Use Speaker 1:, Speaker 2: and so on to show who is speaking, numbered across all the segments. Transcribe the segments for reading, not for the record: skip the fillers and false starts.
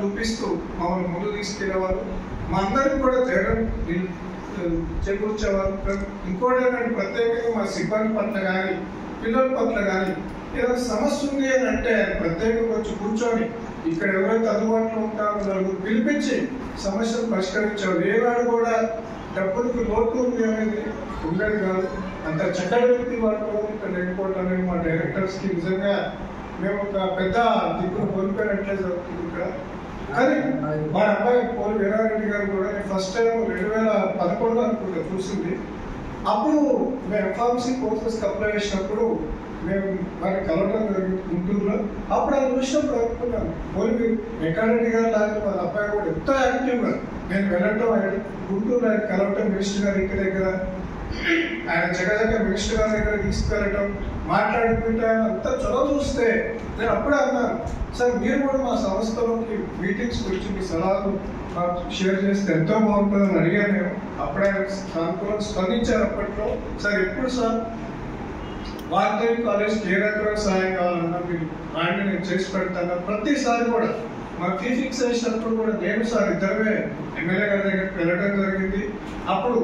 Speaker 1: చూపిస్తూ మమ్మల్ని ముందు తీసుకెళ్లేవారు. మా అందరికి కూడా ధైర్యం చేకూర్చేవారు. ఇంకోటి ఏంటంటే ప్రత్యేకంగా మా సిబ్బంది పట్ల కానీ పిల్లల పట్ల కానీ ఏదైనా సమస్య ఉంది అని అంటే ప్రత్యేకంగా వచ్చి కూర్చొని ఇక్కడ ఎవరైతే అందుబాటులో ఉంటారో నలుగురు పిలిపించి సమస్యలు పరిష్కరించేవారు. ఏనాడు కూడా డబ్బులకి లోటు ఉంది అనేది ఉండేది కాదు. అంత చక్కటి వ్యక్తి వాళ్ళు ఇక్కడ లేకపోవడం అనేది మా డైరెక్టర్స్కి నిజంగా మేము ఒక పెద్ద దిక్కును కోల్పోయినట్లే జరుగుతుంది ఇక్కడ. కానీ మా అబ్బాయి పోలి వీరారెడ్డి గారు కూడా నేను ఫస్ట్ టైం 2011 అనుకుంటా చూసింది. అప్పుడు మేము ఎఫ్ఆర్సీ కోర్సెస్కి అప్లై చేసినప్పుడు మేము వారిని కలవడం జరిగింది గుంటూరులో. అప్పుడు ఆ విషయం అనుకున్నాను, పోలి వెంకటరెడ్డి గారు లాగా వాళ్ళ అబ్బాయి కూడా ఎంతో యాక్టివ్గా నేను వెళ్ళటం, గుంటూరు ఆయన కలవటం, మినిస్టర్ గారి ఇంటి దగ్గర ఆయన చక్కగా మినిస్టర్ గారి దగ్గర తీసుకెళ్ళటం, మాట్లాడుకుంటే అంతా చొరవ చూస్తే నేను అప్పుడే అన్నాను, సార్ మీరు కూడా మా సంస్థలోకి మీటింగ్స్ గురించి మీ సలహాలు షేర్ చేస్తే ఎంతో బాగుంటుందని అడిగాను నేను. అప్పుడే ఆయన సానుకూలంగా స్పందించారు. అప్పట్లో సార్ ఎప్పుడు సార్ వార్తేవి కాలేజ్కి ఏ రకమైన సహాయం కావాలన్నా మీరు ఆయన నేను చేసి పెడతాను. ప్రతిసారి కూడా మా ఫీ ఫిక్స్ చేసినప్పుడు కూడా నేను సార్ ఇద్దరే ఎమ్మెల్యే గారి దగ్గరికి వెళ్ళడం జరిగింది. అప్పుడు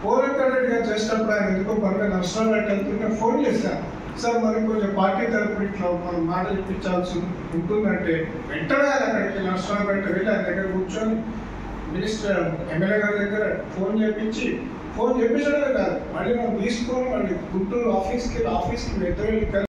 Speaker 1: పోలెంకరెడ్డి గారు చేసినప్పుడు ఆయన ఎందుకో పర్వే నష్టం వెళ్తుంటే ఫోన్ చేశాను, సార్ మరి కొంచెం పార్టీ తరపున ఇట్లా మనం మాట చెప్పించాల్సి ఉంటుందంటే వెంటనే ఆయన అక్కడికి నష్టం వెళ్ళి ఆయన దగ్గర కూర్చొని మినిస్టర్ ఎమ్మెల్యే గారి దగ్గర ఫోన్ చేయించడమే కాదు, మళ్ళీ మనం తీసుకొని మళ్ళీ గుంటూరు ఆఫీస్కి ఇద్దరు